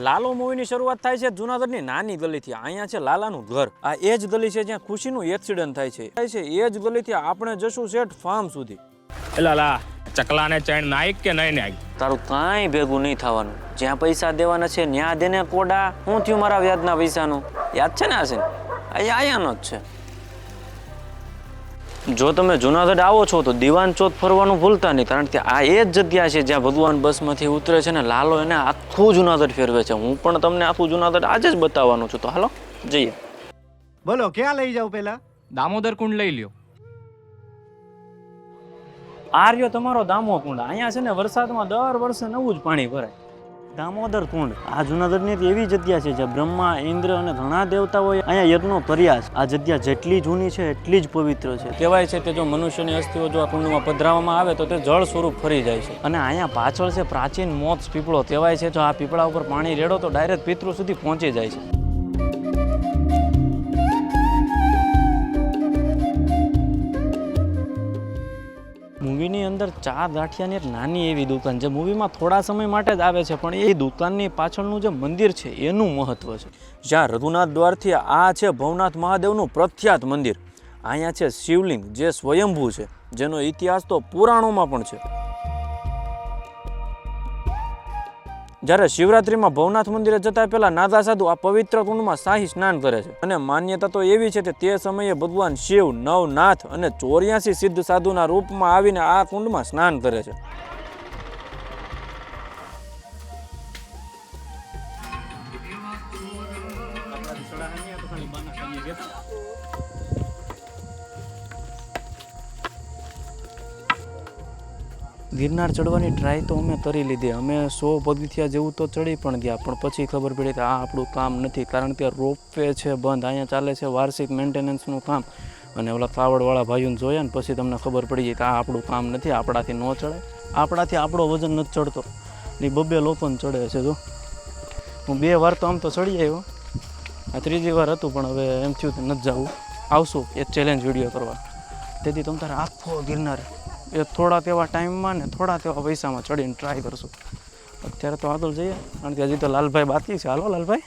લાલો મૂવીની શરૂઆત થાય છે જૂનાગઢની નાની ગલીથી. અહીંયા છે લાલાનું ઘર. આ એ જ ગલી છે જ્યાં ખુશીનું એક્સિડન્ટ થાય છે. એ જ ગલીથી આપણે જશું શેઠ ફાર્મ સુધી. એલા ચકલાને ચેન નાઈક કે નહીં નાઈક? તારું કાંઈ ભેગું નહીં થવાનું. જ્યાં પૈસા દેવાના છે ન્યા દેને કોડા. શું થયું મારા વ્યાજના પૈસાનું? યાદ છે ને આસિન? અહીંયાનો જ છે. જો તમે જુનાગઢ આવો છો તો દીવાન ચોક ફરવાનું ભૂલતા નહીં, કારણ કે આ એ જ જગ્યા છે જ્યાં ભગવાન બસમાંથી ઉતરે છે ને લાલો એને આખું જુનાગઢ ફેરવે છે. હું પણ તમને આખું જુનાગઢ આજે જ બતાવવાનું છું. તો હાલો જઈએ. બોલો ક્યાં લઈ જાવ? પેલા દામોદર કુંડ લઈ લ્યો. આ રહ્યો તમારો દામો કુંડ. અહીંયા છે ને વરસાદમાં દર વર્ષે નવું જ પાણી ભરાય. દામોદર કુંડ આ જુનાગઢની એવી જગ્યા છે જ્યાં બ્રહ્મા, ઇન્દ્ર અને ઘણા દેવતાઓએ અહીંયા યજ્ઞો કર્યા છે. આ જગ્યા જેટલી જૂની છે એટલી જ પવિત્ર છે. કહેવાય છે કે જો મનુષ્યની અસ્થિઓ જો આ કુંડમાં પધરાવવામાં આવે તો તે જળ સ્વરૂપ ફરી જાય છે. અને અહીંયા પાછળ છે પ્રાચીન મોક્ષ પીપળો. કહેવાય છે જો આ પીપળા ઉપર પાણી રેડો તો ડાયરેક્ટ પિતૃ સુધી પહોંચી જાય છે. મૂવીની અંદર ચા ગાંઠિયાની એક નાની એવી દુકાન જે મૂવીમાં થોડા સમય માટે જ આવે છે, પણ એ દુકાનની પાછળનું જે મંદિર છે એનું મહત્વ છે. જ્યાં રઘુનાથ દ્વારથી આ છે ભવનાથ મહાદેવનું પ્રખ્યાત મંદિર. અહીંયા છે શિવલિંગ જે સ્વયંભૂ છે, જેનો ઇતિહાસ તો પુરાણોમાં પણ છે. જ્યારે શિવરાત્રિમાં ભવનાથ મંદિરે જતા પહેલા નાદા સાધુ આ પવિત્ર કુંડમાં શાહી સ્નાન કરે છે. અને માન્યતા તો એવી છે કે તે સમયે ભગવાન શિવ, નવનાથ અને 84 સિદ્ધ સાધુના રૂપમાં આવીને આ કુંડમાં સ્નાન કરે છે. ગિરનાર ચડવાની ટ્રાય તો અમે કરી લીધી. અમે 100 પગથિયા જેવું તો ચડી પણ ગયા, પણ પછી ખબર પડી કે આ આપણું કામ નથી, કારણ કે રોપવે છે બંધ. અહીંયા ચાલે છે વાર્ષિક મેન્ટેનન્સનું કામ. અને ઓલા કાવડવાળા ભાઈઓને જોયા ને પછી તમને ખબર પડી ગઈ કે આ આપણું કામ નથી, આપણાથી ન ચડાય. આપણાથી આપણો વજન નથી ચડતો ને 2 લોકોને ચડે છે. જો હું 2 વાર તો આમ તો ચડી આવ્યો, આ 3જી વાર હતું, પણ હવે એમ થયું કે નથી જવું, આવશું એક ચેલેન્જ વિડીયો કરવા. તેથી તમે તારે આખો ગિરનાર એ થોડા તેવા ટાઈમમાં ને થોડા તેવા પૈસામાં ચડીને ટ્રાય કરશું. અત્યારે તો આગળ જઈએ, કારણ કે હજી તો લાલભાઈ બાકી છે. હાલો લાલભાઈ.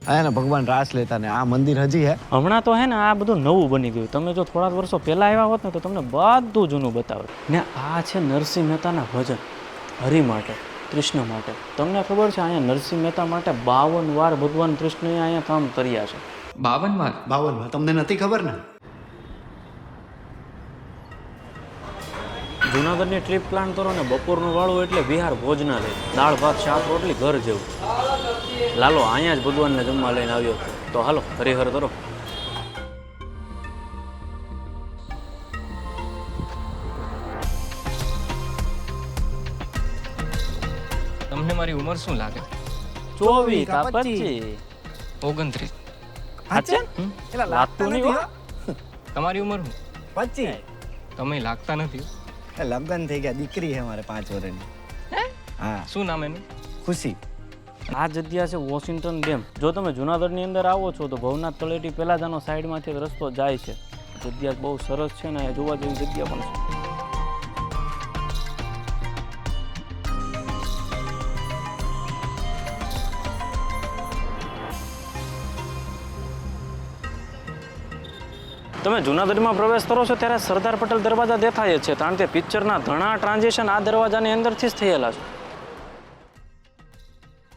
હા ને ભગવાન રાસ લેતા ને આ મંદિર હજી હે. હમણાં તો હે ને આ બધું નવું બની ગયું. તમે જો થોડા વર્ષો પહેલાં આવ્યા હોત ને તો તમને બધું જૂનું બતાવે. ને આ છે નરસિંહ મહેતાના ભજન હરિ માટે, કૃષ્ણ માટે. તમને ખબર છે અહીંયા નરસિંહ મહેતા માટે 52 વાર ભગવાન કૃષ્ણએ અહીંયા કામ કર્યા છે. 52 વાર તમને નથી ખબર ને? જૂનાગઢની ટ્રીપ પ્લાન કરો ને બપોરનું વાળું એટલે વિહાર ભોજનાલય, દાળ ભાત શાક રોટલી ઘર જેવું. લાલો અહીંયા જ ભગવાનને જમવા લઈને આવ્યો, તો હાલો હરિહર કરો. તમને મારી ઉંમર શું લાગે? 24 કા 25? 29. સાચે? એલા લાગતું નહીં હો. તમારી ઉંમર શું? 25. તમે લાગતા નથી. લગ્ન થઈ ગયા, દીકરી છે મારે 5 વર્ષની. હા. શું નામ એનું? ખુશી. આ જગ્યા છે વોશિંગ્ટન ડેમ. જો તમે જુનાગઢની અંદર આવો છો તો ભવનાથ તળેટી પહેલા જ આનો સાઈડમાંથી રસ્તો જાય છે. જગ્યા બહુ સરસ છે ને જોવા જેવી જગ્યા પણ છે. તમે જુનાગઢમાં પ્રવેશ કરો છો ત્યારે સરદાર પટેલ દરવાજા દેખાય છે, કારણ કે પિક્ચરના ઘણા ટ્રાન્ઝેક્શન આ દરવાજાની અંદરથી જ થયેલા છે.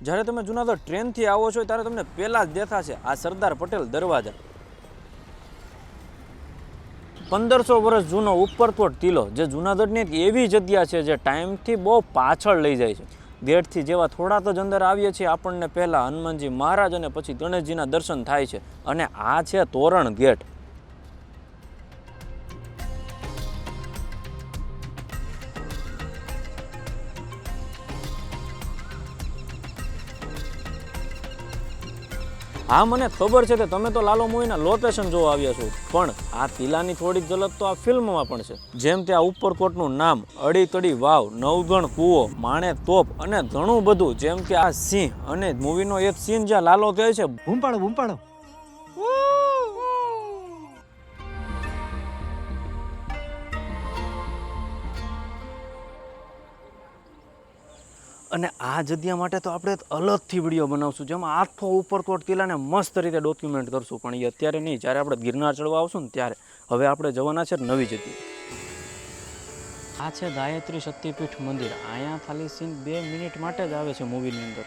જ્યારે તમે જુનાગઢ ટ્રેનથી આવો છો ત્યારે તમને પહેલા જ દેખાશે આ સરદાર પટેલ દરવાજા. 1500 વર્ષ જૂનો ઉપરકોટ કિલ્લો, જે જુનાગઢની એક એવી જગ્યા છે જે ટાઈમથી બહુ પાછળ લઈ જાય છે. ગેટથી જેવા થોડાક જ અંદર આવીએ છીએ આપણને પહેલાં હનુમાનજી મહારાજ અને પછી ગણેશજીના દર્શન થાય છે. અને આ છે તોરણ ગેટ. હા, મને ખબર છે કે તમે તો લાલો મૂવીના લોકેશન જોવા આવ્યા છો, પણ આ કિલ્લાની થોડીક ઝલક તો આ ફિલ્મમાં પણ છે. જેમ કે આ ઉપરકોટનું નામ, અડી તડી વાવ, નવગણ કૂવો, માણે તોપ અને ઘણું બધું. જેમ કે આ સિંહ અને મૂવીનો એક સીન જ્યાં લાલો કહે છે બૂમ પાડો. અને આ જગ્યા માટે તો આપણે અલગથી વિડીયો બનાવશું, જેમાં આખો ઉપરકોટ કિલ્લાને મસ્ત રીતે ડોક્યુમેન્ટ કરશું. પણ એ અત્યારે નહીં, જ્યારે આપણે ગિરનાર ચડવા આવશું ને ત્યારે. હવે આપણે જવાના છે નવી જગ્યાએ. આ છે ગાયત્રી શક્તિપીઠ મંદિર. અહીંયા ખાલી સીન 2 મિનિટ માટે જ આવે છે મૂવીની અંદર.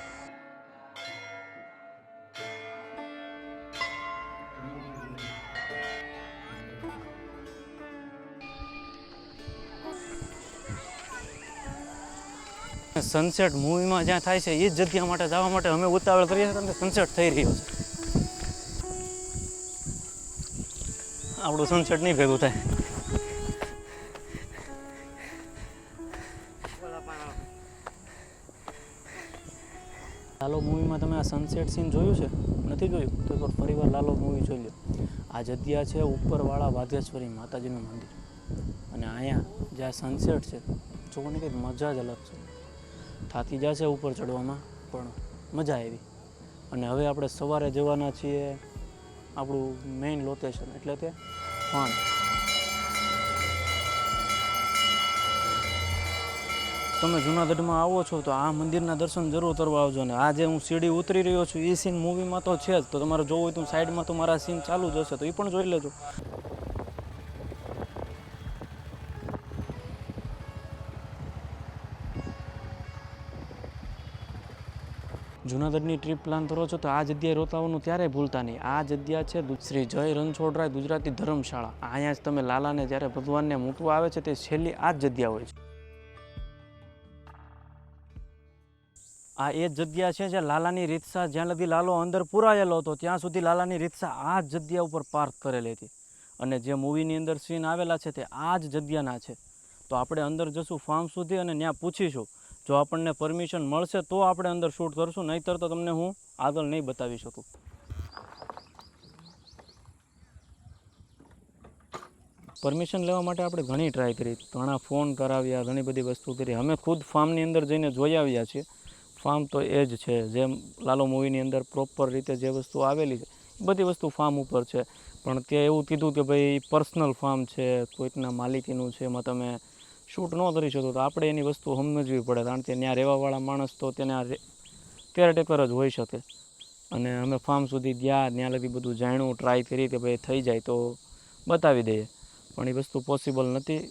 સનસેટ મૂવીમાં જ્યાં થાય છે એ જ જગ્યા માટે જવા માટે અમે ઉતાવળ કરીએ છીએ, કારણ કે સનસેટ થઈ રહ્યો છે. આપણું સનસેટ નહીં ભેગું થાય. લાલો મૂવીમાં તમે આ સનસેટ સીન જોયું છે? નથી જોયું તો એકવાર ફરીવાર લાલો મૂવી જોઈ લો. આ જગ્યા છે ઉપરવાળા વાઘેશ્વરી માતાજીનું મંદિર. અને અહીંયા જ્યાં સનસેટ છે જોવાની કંઈક મજા જ અલગ છે. થાકી જશે ઉપર ચડવામાં, પણ મજા આવી. અને હવે આપણે સવારે જવાના છીએ આપણું મેઇન લોકેશન, એટલે કે ફાર્મ. તમે જુનાગઢમાં આવો છો તો આ મંદિરના દર્શન જરૂર કરવા આવજો. ને આ જે હું સીડી ઉતરી રહ્યો છું એ સીન મૂવીમાં તો છે જ, તો તમારે જોવું હોય તો સાઈડમાં તો મારા સીન ચાલુ જ હશે, તો એ પણ જોઈ લેજો. જુનાગઢની ટ્રીપ પ્લાન કરો છો તો આ જગ્યાએ રોકાવાનું ત્યારે ભૂલતા નહીં. આ જગ્યા છે શ્રી જય રણછોડરાય ગુજરાતી ધર્મશાળા. અહીંયા જ તમે લાલાને જ્યારે ભગવાનને મૂકવા આવે છે તે છેલ્લી આ જ જગ્યા હોય છે. આ એ જ જગ્યા છે જે લાલાની રીતસા જ્યાં લગી લાલો અંદર પુરાયેલો હતો ત્યાં સુધી લાલાની રીતસા આ જ જગ્યા ઉપર પાર્ક કરેલી હતી. અને જે મૂવીની અંદર સીન આવેલા છે તે આ જ જગ્યાના છે. તો આપણે અંદર જશું ફાર્મ સુધી અને ત્યાં પૂછીશું. જો આપણને પરમિશન મળશે તો આપણે અંદર શૂટ કરશું, નહીંતર તો તમને હું આગળ નહીં બતાવી શકું. પરમિશન લેવા માટે આપણે ઘણી ટ્રાય કરી, ઘણા ફોન કરાવ્યા, ઘણી બધી વસ્તુ કરી. અમે ખુદ ફાર્મની અંદર જઈને જોઈ આવ્યા છીએ. ફાર્મ તો એ જ છે જેમ લાલો મૂવીની અંદર પ્રોપર રીતે જે વસ્તુ આવેલી છે એ બધી વસ્તુ ફાર્મ ઉપર છે. પણ ત્યાં એવું કીધું કે ભાઈ પર્સનલ ફાર્મ છે, કોઈકના માલિકીનું છે, એમાં તમે શૂટ ન કરી શકો. તો આપણે એની વસ્તુ સમજવી પડે, કારણ કે ત્યાં રહેવાવાળા માણસ તો તેના કેરટેકર જ હોઈ શકે. અને અમે ફાર્મ સુધી ગયા, ત્યાં લગી બધું જાણ્યું, ટ્રાય કરી કે ભાઈ થઈ જાય તો બતાવી દઈએ, પણ એ વસ્તુ પોસિબલ નથી.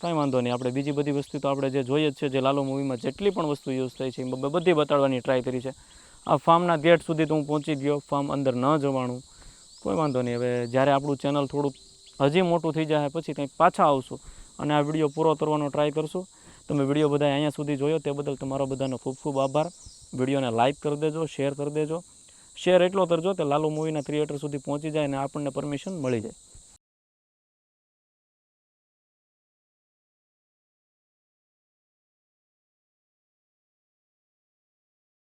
કાંઈ વાંધો નહીં, આપણે બીજી બધી વસ્તુ તો આપણે જે જોઈએ જ છે, જે લાલો મૂવીમાં જેટલી પણ વસ્તુ યુઝ થઈ છે એ બધી બતાડવાની ટ્રાય કરી છે. આ ફાર્મના ગેટ સુધી તો હું પહોંચી ગયો, ફાર્મ અંદર ન જવાનું, કોઈ વાંધો નહીં. હવે જ્યારે આપણું ચેનલ થોડુંક હજી મોટું થઈ જાય પછી કંઈક પાછા આવશું અને આ વિડીયો પૂરો કરવાનો ટ્રાય કરશું. તમે વિડીયો બધા અહીંયા સુધી જોયો તે બદલ તમારો બધાનો ખૂબ ખૂબ આભાર. વિડીયોને લાઇક કરી દેજો, શેર કરી દેજો. શેર એટલો કરજો કે લાલો મૂવીના થિયેટર સુધી પહોંચી જાય અને આપણને પરમિશન મળી જાય.